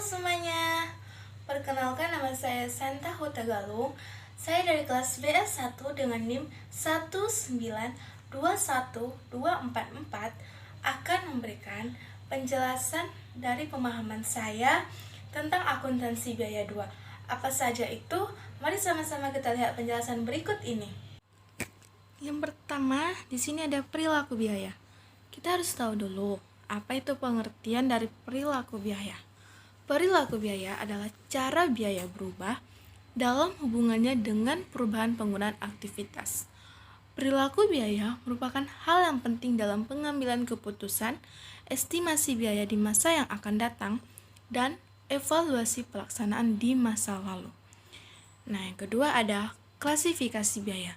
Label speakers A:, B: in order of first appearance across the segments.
A: semuanya, perkenalkan nama saya Santa Hutagalung. Saya dari kelas BS1 dengan NIM 1921244 akan memberikan penjelasan dari pemahaman saya tentang akuntansi biaya 2. Apa saja itu? Mari sama-sama kita lihat penjelasan berikut ini. Yang pertama, di sini ada perilaku biaya. Kita harus tahu dulu apa itu pengertian dari perilaku biaya. Perilaku biaya adalah cara biaya berubah dalam hubungannya dengan perubahan penggunaan aktivitas. Perilaku biaya merupakan hal yang penting dalam pengambilan keputusan, estimasi biaya di masa yang akan datang, dan evaluasi pelaksanaan di masa lalu. Nah, yang kedua ada klasifikasi biaya.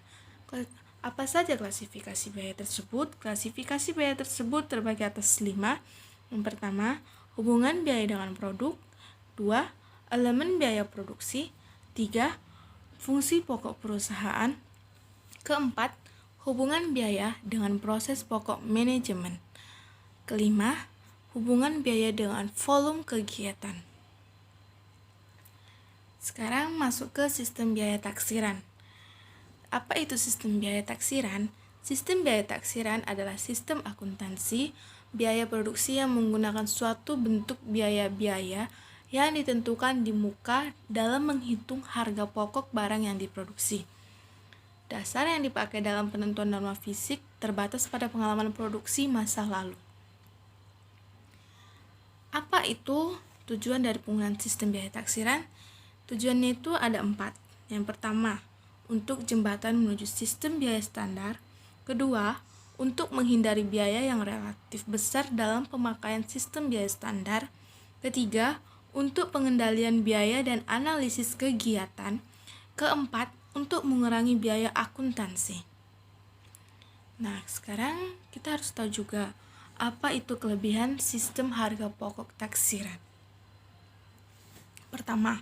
A: Apa saja klasifikasi biaya tersebut? Klasifikasi biaya tersebut terbagi atas 5. Yang pertama, hubungan biaya dengan produk. 2. Elemen biaya produksi. 3. Fungsi pokok perusahaan. Keempat, hubungan biaya dengan proses pokok manajemen. Kelima, hubungan biaya dengan volume kegiatan. Sekarang masuk ke sistem biaya taksiran. Apa itu sistem biaya taksiran? Sistem biaya taksiran adalah sistem akuntansi biaya produksi yang menggunakan suatu bentuk biaya-biaya yang ditentukan di muka dalam menghitung harga pokok barang yang diproduksi. Dasar yang dipakai dalam penentuan norma fisik terbatas pada pengalaman produksi masa lalu. Apa itu tujuan dari penggunaan sistem biaya taksiran? Tujuannya itu ada 4. Yang pertama, untuk jembatan menuju sistem biaya standar. Kedua, untuk menghindari biaya yang relatif besar dalam pemakaian sistem biaya standar. Ketiga, untuk pengendalian biaya dan analisis kegiatan. Keempat, untuk mengurangi biaya akuntansi. Nah, sekarang kita harus tahu juga apa itu kelebihan sistem harga pokok taksiran. Pertama,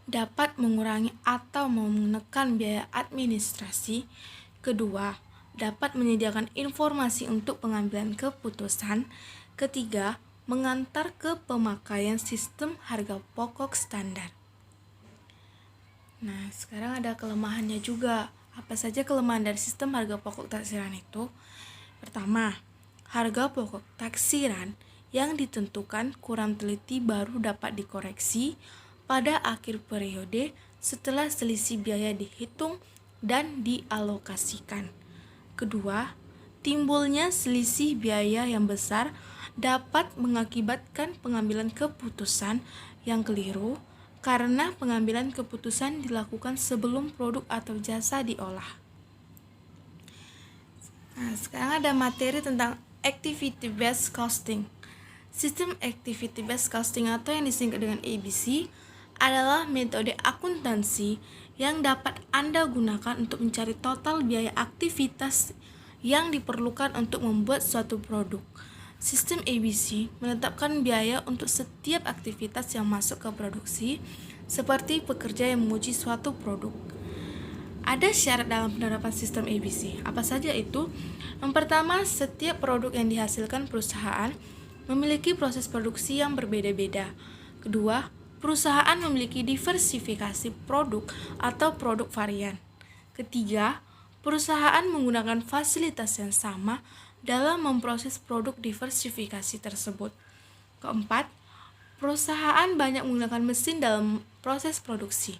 A: dapat mengurangi atau menekan biaya administrasi. Kedua, dapat menyediakan informasi untuk pengambilan keputusan. Ketiga, mengantar ke pemakaian sistem harga pokok standar. Nah, sekarang ada kelemahannya juga. Apa saja kelemahan dari sistem harga pokok taksiran itu? Pertama, harga pokok taksiran yang ditentukan kurang teliti baru dapat dikoreksi pada akhir periode setelah selisih biaya dihitung dan dialokasikan. Kedua, timbulnya selisih biaya yang besar dapat mengakibatkan pengambilan keputusan yang keliru karena pengambilan keputusan dilakukan sebelum produk atau jasa diolah. Nah, sekarang ada materi tentang activity based costing. Sistem activity based costing atau yang disingkat dengan ABC adalah metode akuntansi yang dapat Anda gunakan untuk mencari total biaya aktivitas yang diperlukan untuk membuat suatu produk. Sistem ABC menetapkan biaya untuk setiap aktivitas yang masuk ke produksi, seperti pekerja yang menguji suatu produk. Ada syarat dalam penerapan sistem ABC. Apa saja itu? Yang pertama, setiap produk yang dihasilkan perusahaan memiliki proses produksi yang berbeda-beda. Kedua, perusahaan memiliki diversifikasi produk atau produk varian. Ketiga, perusahaan menggunakan fasilitas yang sama dalam memproses produk diversifikasi tersebut. Keempat, perusahaan banyak menggunakan mesin dalam proses produksi.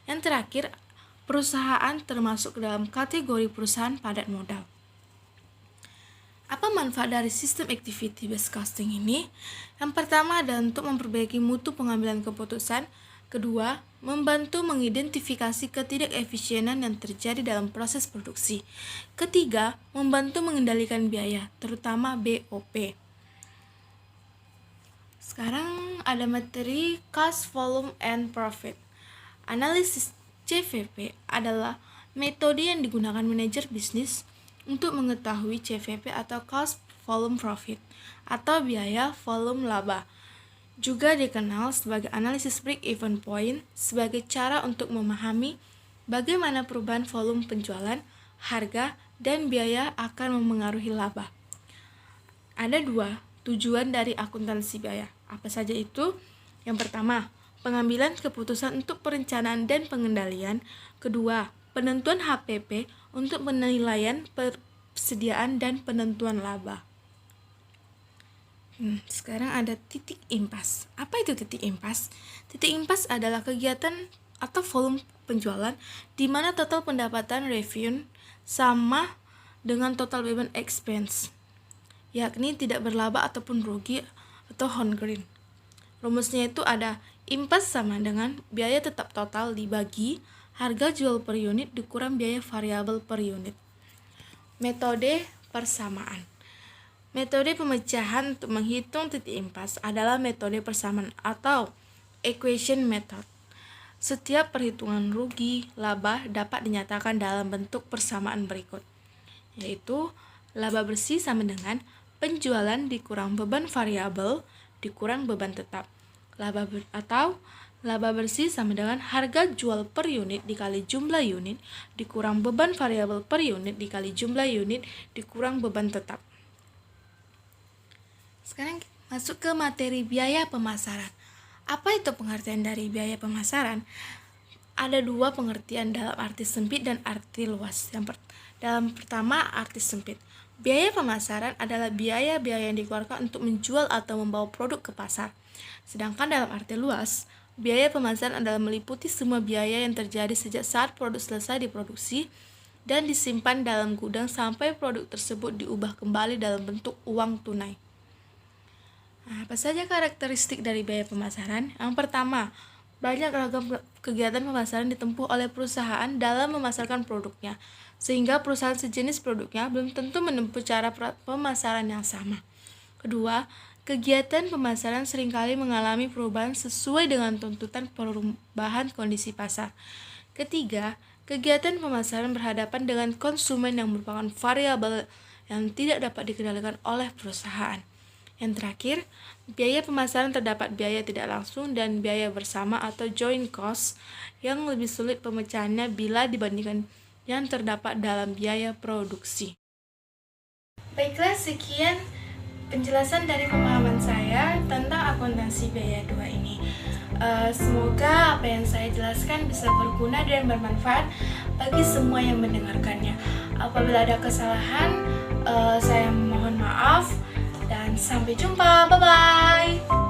A: Yang terakhir, perusahaan termasuk dalam kategori perusahaan padat modal. Apa manfaat dari sistem activity based costing ini? Yang pertama adalah untuk memperbaiki mutu pengambilan keputusan. Kedua, membantu mengidentifikasi ketidakefisienan yang terjadi dalam proses produksi. Ketiga, membantu mengendalikan biaya, terutama BOP. Sekarang ada materi Cost, Volume, and Profit. Analisis CVP adalah metode yang digunakan manajer bisnis untuk mengetahui CVP atau Cost, Volume, Profit, atau biaya, volume, laba. Juga dikenal sebagai analisis break-even point sebagai cara untuk memahami bagaimana perubahan volume penjualan, harga, dan biaya akan memengaruhi laba. Ada 2 tujuan dari akuntansi biaya. Apa saja itu? Yang pertama, pengambilan keputusan untuk perencanaan dan pengendalian. Kedua, penentuan HPP untuk penilaian persediaan dan penentuan laba. Sekarang ada titik impas. Apa itu titik impas? Titik impas adalah kegiatan atau volume penjualan di mana total pendapatan revenue sama dengan total beban expense, yakni tidak berlaba ataupun rugi atau hongreen. Rumusnya itu ada impas sama dengan biaya tetap total dibagi harga jual per unit dikurang biaya variabel per unit. Metode persamaan. Metode pemecahan untuk menghitung titik impas adalah metode persamaan atau equation method. Setiap perhitungan rugi laba dapat dinyatakan dalam bentuk persamaan berikut, yaitu laba bersih sama dengan penjualan dikurang beban variabel dikurang beban tetap. Laba bersih sama dengan harga jual per unit dikali jumlah unit dikurang beban variabel per unit dikali jumlah unit dikurang beban tetap. Sekarang masuk ke materi biaya pemasaran. Apa itu pengertian dari biaya pemasaran? Ada dua pengertian dalam arti sempit dan arti luas. Dalam pertama, arti sempit. Biaya pemasaran adalah biaya-biaya yang dikeluarkan untuk menjual atau membawa produk ke pasar. Sedangkan dalam arti luas, biaya pemasaran adalah meliputi semua biaya yang terjadi sejak saat produk selesai diproduksi dan disimpan dalam gudang sampai produk tersebut diubah kembali dalam bentuk uang tunai. Apa saja karakteristik dari biaya pemasaran? Yang pertama, banyak ragam kegiatan pemasaran ditempuh oleh perusahaan dalam memasarkan produknya, sehingga perusahaan sejenis produknya belum tentu menempuh cara pemasaran yang sama. Kedua, kegiatan pemasaran seringkali mengalami perubahan sesuai dengan tuntutan perubahan kondisi pasar. Ketiga, kegiatan pemasaran berhadapan dengan konsumen yang merupakan variabel yang tidak dapat dikendalikan oleh perusahaan. Yang terakhir, biaya pemasaran terdapat biaya tidak langsung dan biaya bersama atau joint cost yang lebih sulit pemecahannya bila dibandingkan yang terdapat dalam biaya produksi. Baiklah, sekian penjelasan dari pemahaman saya tentang akuntansi biaya 2 ini. Semoga apa yang saya jelaskan bisa berguna dan bermanfaat bagi semua yang mendengarkannya. Apabila ada kesalahan, saya mohon maaf. Dan sampai jumpa, bye-bye.